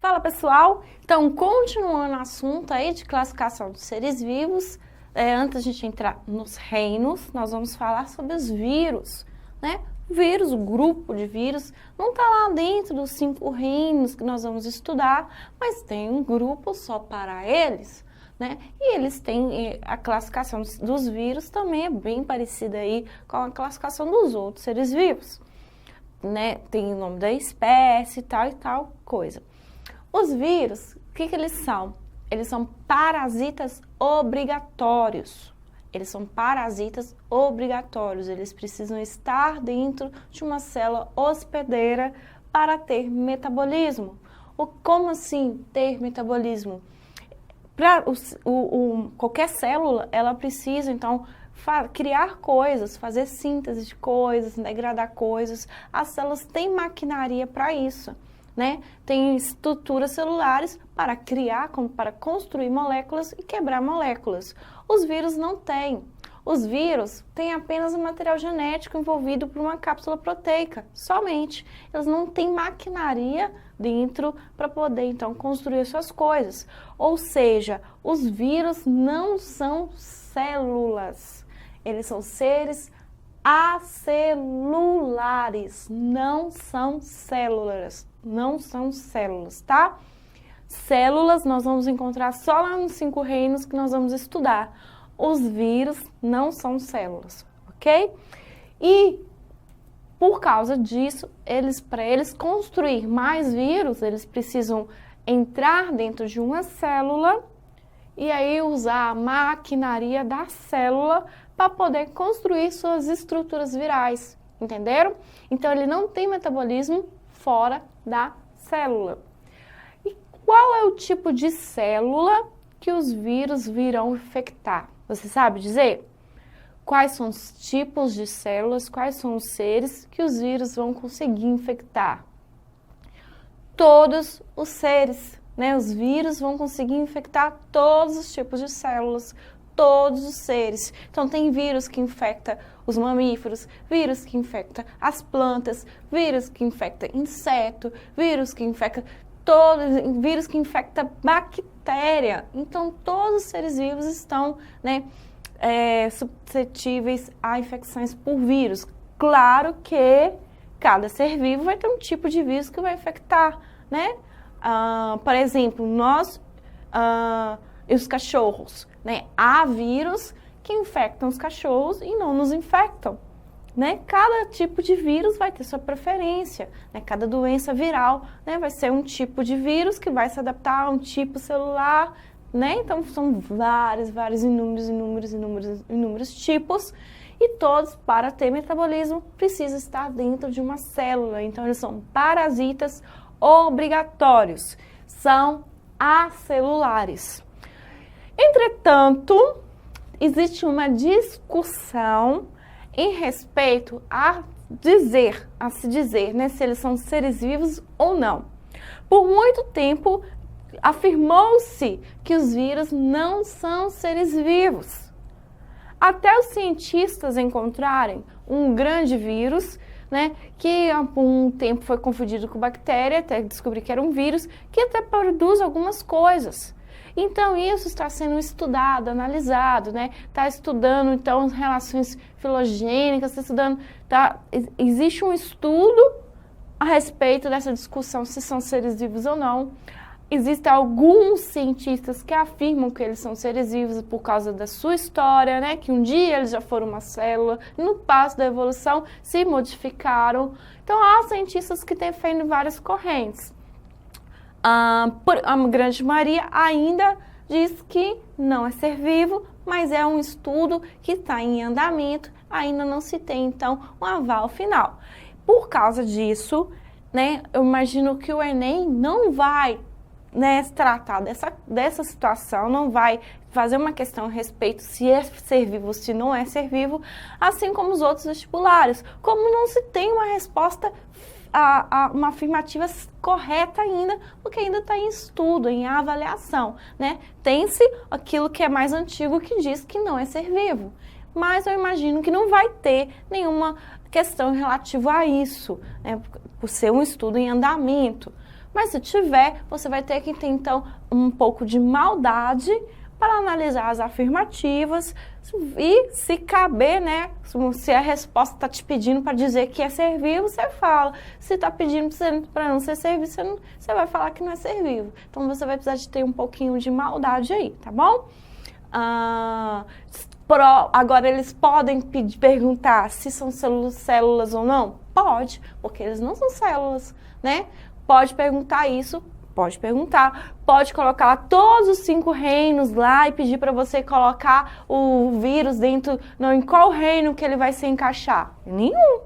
Fala pessoal, então continuando o assunto aí de classificação dos seres vivos, antes de a gente entrar nos reinos, nós vamos falar sobre os vírus, né? O vírus, o grupo de vírus, não está lá dentro dos 5 reinos que nós vamos estudar, mas tem um grupo só para eles, né? E eles têm a classificação dos vírus também é bem parecida aí com a classificação dos outros seres vivos, né? Tem o nome da espécie e tal coisa. Os vírus, o que eles são? Eles são parasitas obrigatórios. Eles são parasitas obrigatórios. Eles precisam estar dentro de uma célula hospedeira para ter metabolismo. Como assim ter metabolismo? Qualquer célula, ela precisa, então, criar coisas, fazer síntese de coisas, degradar coisas. As células têm maquinaria para isso. Né? Tem estruturas celulares para criar, para construir moléculas e quebrar moléculas. Os vírus não têm. Os vírus têm apenas o material genético envolvido por uma cápsula proteica, somente. Eles não têm maquinaria dentro para poder, então, construir as suas coisas. Ou seja, os vírus não são células. Eles são seres acelulares, não são células. Não são células, tá? Células nós vamos encontrar só lá nos 5 reinos que nós vamos estudar. Os vírus não são células, ok? E por causa disso, para eles construir mais vírus, eles precisam entrar dentro de uma célula e aí usar a maquinaria da célula para poder construir suas estruturas virais, entenderam? Então ele não tem metabolismo fora da célula. E qual é o tipo de célula que os vírus virão infectar? Você sabe dizer? Quais são os tipos de células, quais são os seres que os vírus vão conseguir infectar? Todos os seres, né? Os vírus vão conseguir infectar todos os tipos de células, todos os seres. Então tem vírus que infecta os mamíferos, vírus que infecta as plantas, vírus que infecta inseto, vírus que infecta vírus que infecta bactéria. Então todos os seres vivos estão, né, suscetíveis a infecções por vírus. Claro que cada ser vivo vai ter um tipo de vírus que vai infectar, né? Por exemplo, nós e os cachorros, né? Há vírus que infectam os cachorros e não nos infectam, né? Cada tipo de vírus vai ter sua preferência, né? Cada doença viral, né, vai ser um tipo de vírus que vai se adaptar a um tipo celular, né? Então são inúmeros tipos e todos, para ter metabolismo, precisam estar dentro de uma célula. Então eles são parasitas obrigatórios, são acelulares. Entretanto, existe uma discussão em respeito se dizer, né, se eles são seres vivos ou não. Por muito tempo, afirmou-se que os vírus não são seres vivos. Até os cientistas encontrarem um grande vírus, né, que há um tempo foi confundido com bactéria, até descobrir que era um vírus, que até produz algumas coisas. Então isso está sendo estudado, analisado, né? Está estudando então as relações filogênicas, existe um estudo a respeito dessa discussão se são seres vivos ou não. Existem alguns cientistas que afirmam que eles são seres vivos por causa da sua história, né? Que um dia eles já foram uma célula, no passo da evolução se modificaram. Então há cientistas que defendem várias correntes. A grande maioria ainda diz que não é ser vivo, mas é um estudo que está em andamento, ainda não se tem, então, um aval final. Por causa disso, né, eu imagino que o Enem não vai, né, se tratar dessa situação, não vai fazer uma questão a respeito se é ser vivo ou se não é ser vivo, assim como os outros vestibulares. Como não se tem uma resposta uma afirmativa correta ainda, porque ainda está em estudo, em avaliação, né? Tem-se aquilo que é mais antigo que diz que não é ser vivo, mas eu imagino que não vai ter nenhuma questão relativa a isso, né? Por ser um estudo em andamento. Mas se tiver, você vai ter que ter, então, um pouco de maldade para analisar as afirmativas e, se caber, né, se a resposta está te pedindo para dizer que é ser vivo, você fala. Se está pedindo para não ser ser vivo, você vai falar que não é ser vivo. Então, você vai precisar de ter um pouquinho de maldade aí, tá bom? Agora, eles podem perguntar se são células ou não? Pode, porque eles não são células, né? Pode perguntar isso. Pode perguntar, pode colocar lá todos os 5 reinos lá e pedir para você colocar o vírus dentro, não, em qual reino que ele vai se encaixar? Nenhum,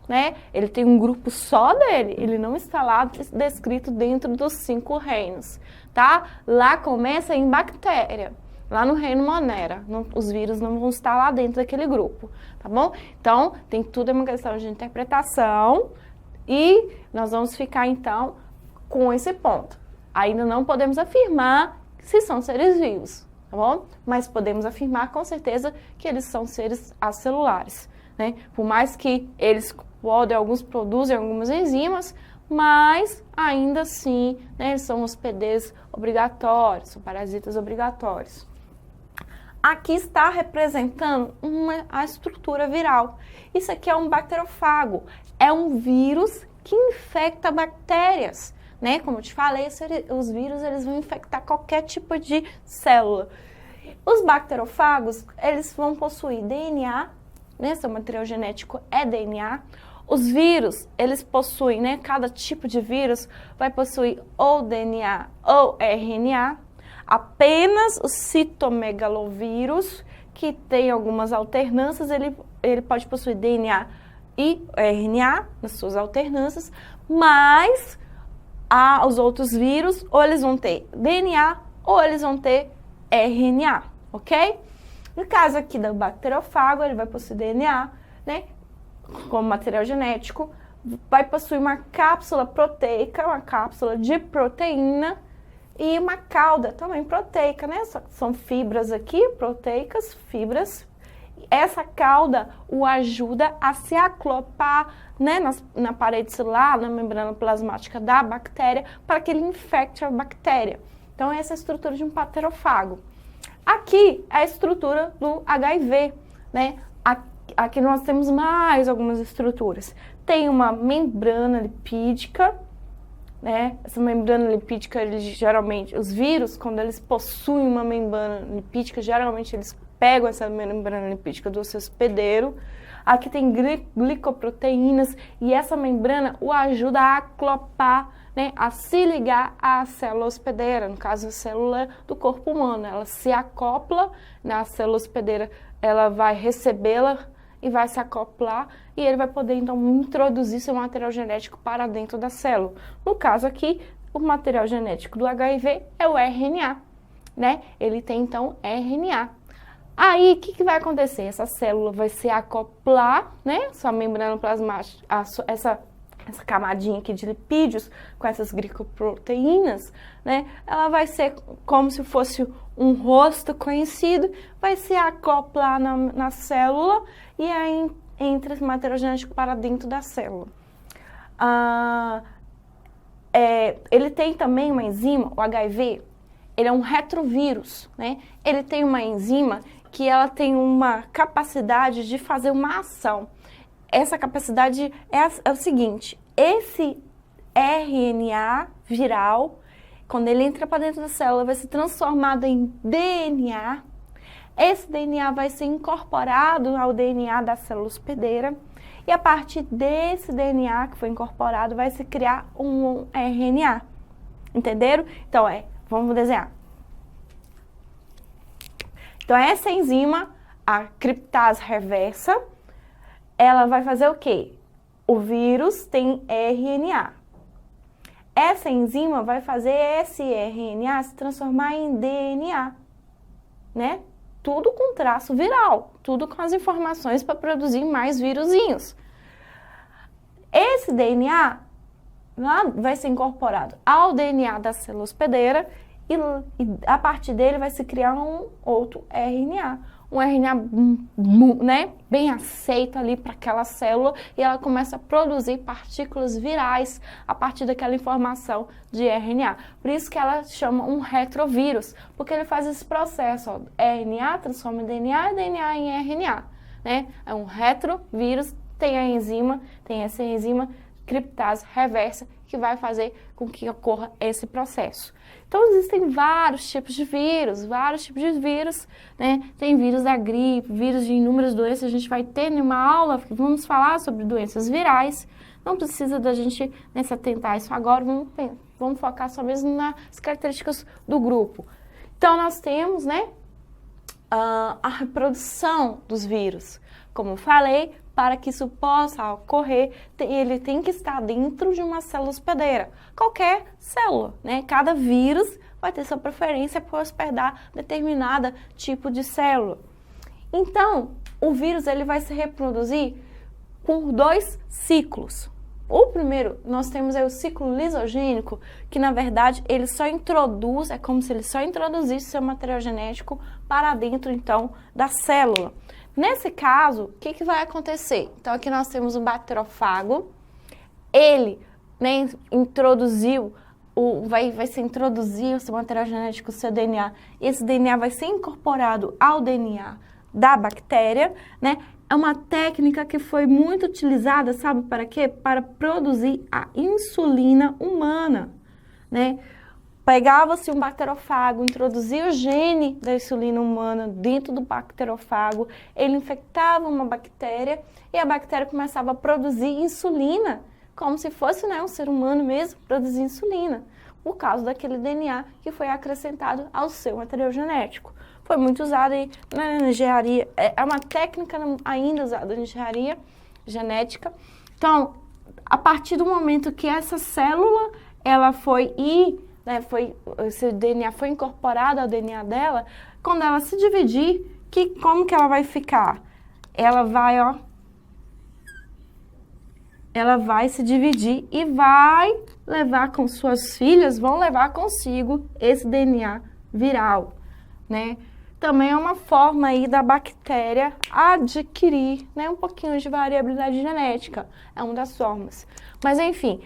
né? Ele tem um grupo só dele, ele não está lá descrito dentro dos 5 reinos, tá? Lá começa em bactéria, lá no reino Monera, os vírus não vão estar lá dentro daquele grupo, tá bom? Então, tem tudo uma questão de interpretação e nós vamos ficar, então, com esse ponto. Ainda não podemos afirmar se são seres vivos, tá bom? Mas podemos afirmar com certeza que eles são seres acelulares, né? Por mais que eles alguns produzem algumas enzimas, mas ainda assim, né, eles são hospedeiros obrigatórios, são parasitas obrigatórios. Aqui está representando a estrutura viral. Isso aqui é um bacteriofago, é um vírus que infecta bactérias. Né? Como eu te falei, os vírus eles vão infectar qualquer tipo de célula. Os bacteriofagos, eles vão possuir DNA, né? Seu material genético é DNA. Os vírus, eles possuem, né? Cada tipo de vírus vai possuir ou DNA ou RNA. Apenas o citomegalovírus, que tem algumas alternâncias, ele pode possuir DNA e RNA nas suas alternâncias, mas os outros vírus, ou eles vão ter DNA, ou eles vão ter RNA, ok? No caso aqui do bacteriofago, ele vai possuir DNA, né, como material genético, vai possuir uma cápsula proteica, uma cápsula de proteína, e uma cauda também proteica, né? São fibras aqui, proteicas, fibras. Essa cauda o ajuda a se acoplar, né, na parede celular, na membrana plasmática da bactéria, para que ele infecte a bactéria. Então, essa é a estrutura de um bacteriofago. Aqui é a estrutura do HIV, né? Aqui nós temos mais algumas estruturas. Tem uma membrana lipídica, né? Essa membrana lipídica, geralmente, os vírus, quando eles possuem uma membrana lipídica, geralmente eles pegam essa membrana lipídica do seu hospedeiro. Aqui tem glicoproteínas e essa membrana o ajuda a acoplar, né, a se ligar à célula hospedeira, no caso a célula do corpo humano. Ela se acopla na célula hospedeira, ela vai recebê-la e vai se acoplar e ele vai poder então introduzir seu material genético para dentro da célula. No caso aqui, o material genético do HIV é o RNA, né? Ele tem então RNA. Aí, o que vai acontecer? Essa célula vai se acoplar, né? Sua membrana plasmática, essa camadinha aqui de lipídios com essas glicoproteínas, né? Ela vai ser como se fosse um rosto conhecido, vai se acoplar na célula e aí entra esse material genético para dentro da célula. Ele tem também uma enzima, o HIV, ele é um retrovírus, né? Ele tem uma enzima que ela tem uma capacidade de fazer uma ação. Essa capacidade é o seguinte, esse RNA viral, quando ele entra para dentro da célula, vai ser transformado em DNA. Esse DNA vai ser incorporado ao DNA da célula hospedeira e a partir desse DNA que foi incorporado vai se criar um RNA. Entenderam? Então, vamos desenhar. Então, essa enzima, a criptase reversa, ela vai fazer o quê? O vírus tem RNA. Essa enzima vai fazer esse RNA se transformar em DNA, né? Tudo com traço viral, tudo com as informações para produzir mais vírusinhos. Esse DNA vai ser incorporado ao DNA da célula hospedeira e a partir dele vai se criar um outro RNA. um RNA né, bem aceito ali para aquela célula e ela começa a produzir partículas virais a partir daquela informação de RNA. Por isso que ela chama um retrovírus, porque ele faz esse processo, ó, RNA transforma em DNA e DNA em RNA, né? É um retrovírus, tem essa enzima criptase reversa que vai fazer com que ocorra esse processo. Então, existem vários tipos de vírus, né? Tem vírus da gripe, vírus de inúmeras doenças, a gente vai ter em uma aula, vamos falar sobre doenças virais, não precisa da gente se atentar a isso agora, vamos focar só mesmo nas características do grupo. Então, nós temos, né, a reprodução dos vírus. Como eu falei, para que isso possa ocorrer, ele tem que estar dentro de uma célula hospedeira. Qualquer célula, né? Cada vírus vai ter sua preferência por hospedar determinado tipo de célula. Então, o vírus ele vai se reproduzir por 2 ciclos. O primeiro, nós temos aí o ciclo lisogênico, que na verdade ele só introduz, é como se ele só introduzisse seu material genético para dentro então da célula. Nesse caso, o que vai acontecer? Então, aqui nós temos um bacteriofago, ele, né, introduziu, vai ser introduzido o seu material genético, o seu DNA, esse DNA vai ser incorporado ao DNA da bactéria, né? É uma técnica que foi muito utilizada, sabe para quê? Para produzir a insulina humana, né? Pegava-se um bacteriofago, introduzia o gene da insulina humana dentro do bacteriofago, ele infectava uma bactéria e a bactéria começava a produzir insulina, como se fosse, né, um ser humano mesmo produzir insulina, por causa daquele DNA que foi acrescentado ao seu material genético. Foi muito usado aí na engenharia, é uma técnica ainda usada na engenharia genética. Então, a partir do momento que essa célula, ela esse DNA foi incorporado ao DNA dela, quando ela se dividir, como que ela vai ficar? Ela vai se dividir e vai levar com suas filhas, vão levar consigo esse DNA viral, né? Também é uma forma aí da bactéria adquirir, né, um pouquinho de variabilidade genética, é uma das formas. Mas enfim,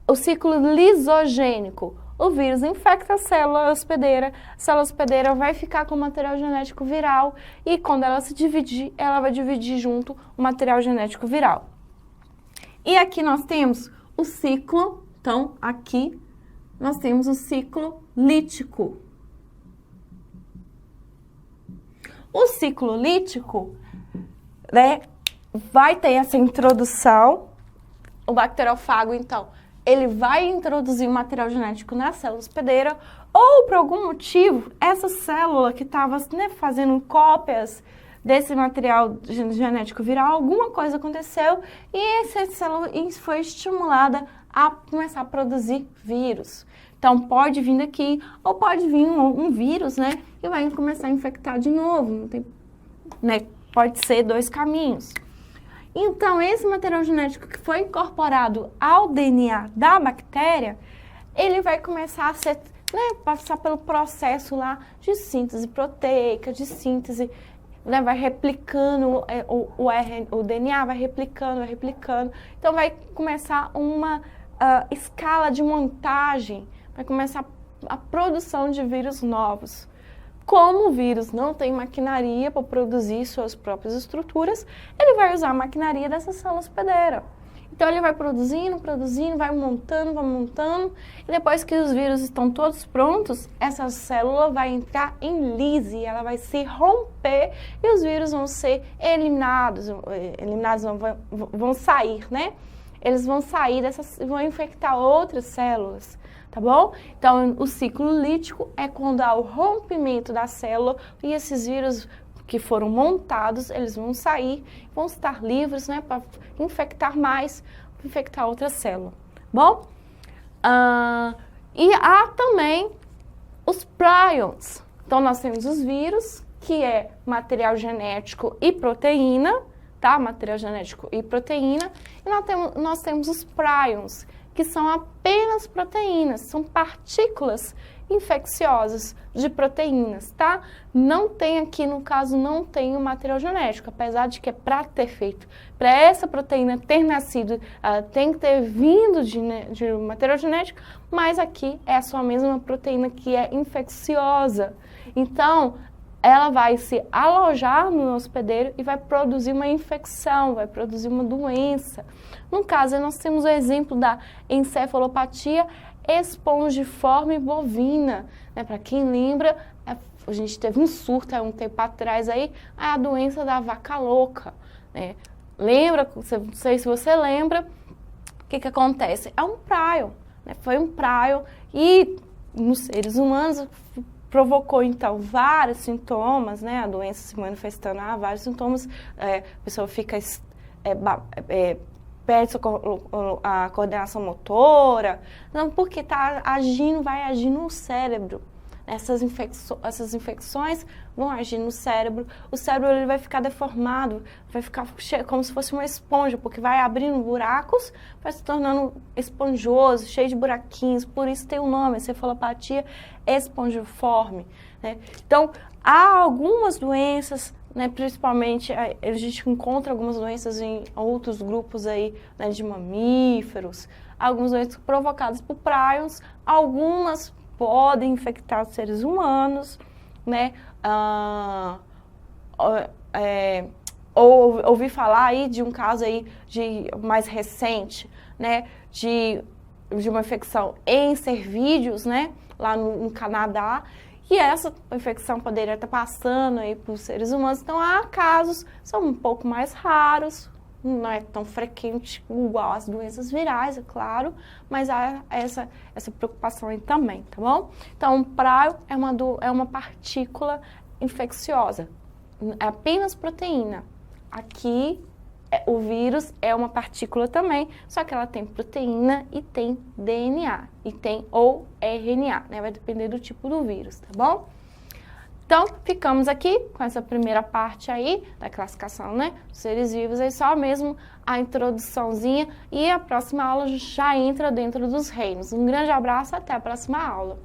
o ciclo lisogênico, o vírus infecta a célula hospedeira vai ficar com o material genético viral e quando ela se dividir, ela vai dividir junto o material genético viral. E aqui nós temos o ciclo, então aqui nós temos o ciclo lítico. O ciclo lítico, né, vai ter essa introdução, o bacteriofago, então, ele vai introduzir o material genético na célula hospedeira ou, por algum motivo, essa célula que estava, né, fazendo cópias desse material genético viral, alguma coisa aconteceu e essa célula foi estimulada a começar a produzir vírus. Então, pode vir daqui ou pode vir um vírus, né, e vai começar a infectar de novo. Não tem, né, pode ser 2 caminhos. Então, esse material genético que foi incorporado ao DNA da bactéria, ele vai começar a ser, né, passar pelo processo lá de síntese proteica, de síntese, né, vai replicando, o DNA vai replicando. Então, vai começar uma escala de montagem, vai começar a produção de vírus novos. Como o vírus não tem maquinaria para produzir suas próprias estruturas, ele vai usar a maquinaria dessa célula hospedeira. Então, ele vai produzindo, vai montando, e depois que os vírus estão todos prontos, essa célula vai entrar em lise, ela vai se romper e os vírus vão ser eliminados vão sair, né? Eles vão sair vão infectar outras células, tá bom? Então, o ciclo lítico é quando há o rompimento da célula e esses vírus que foram montados, eles vão sair, vão estar livres, né, para infectar outra célula, bom? E há também os prions. Então, nós temos os vírus, que é material genético e proteína, tá? Material genético e proteína. E nós temos os prions, que são apenas proteínas, são partículas infecciosas de proteínas, tá? Não tem aqui, no caso, não tem o material genético, apesar de que é para ter feito, para essa proteína ter nascido, tem que ter vindo de material genético, mas aqui é só a mesma proteína que é infecciosa. Então, ela vai se alojar no hospedeiro e vai produzir uma infecção, vai produzir uma doença. No caso, nós temos o exemplo da encefalopatia espongiforme bovina, né? Para quem lembra, a gente teve um surto há um tempo atrás aí, a doença da vaca louca, né? Lembra, não sei se você lembra, o que acontece? É um prion, né? Foi um prion e nos seres humanos provocou, então, vários sintomas, né? A doença se manifestando, vários sintomas, a pessoa fica, perde a coordenação motora, não, porque vai agir no cérebro. Essas infecções vão agir no cérebro, o cérebro ele vai ficar deformado, vai ficar como se fosse uma esponja, porque vai abrindo buracos, vai se tornando esponjoso, cheio de buraquinhos, por isso tem o nome, encefalopatia espongiforme, né? Então, há algumas doenças, né, principalmente a gente encontra algumas doenças em outros grupos aí, né, de mamíferos, algumas doenças provocadas por prions, algumas podem infectar os seres humanos, né? Ouvi falar aí de um caso aí mais recente, né? De uma infecção em cervídeos, né? Lá no Canadá. E essa infecção poderia estar passando aí para os seres humanos. Então, há casos, são um pouco mais raros, não é tão frequente igual as doenças virais, é claro, mas há essa preocupação aí também, tá bom? Então, o prion é uma partícula infecciosa, é apenas proteína. Aqui, o vírus é uma partícula também, só que ela tem proteína e tem DNA, ou RNA, né? Vai depender do tipo do vírus, tá bom? Então, ficamos aqui com essa primeira parte aí da classificação, né, dos seres vivos, aí só mesmo a introduçãozinha e a próxima aula já entra dentro dos reinos. Um grande abraço, até a próxima aula.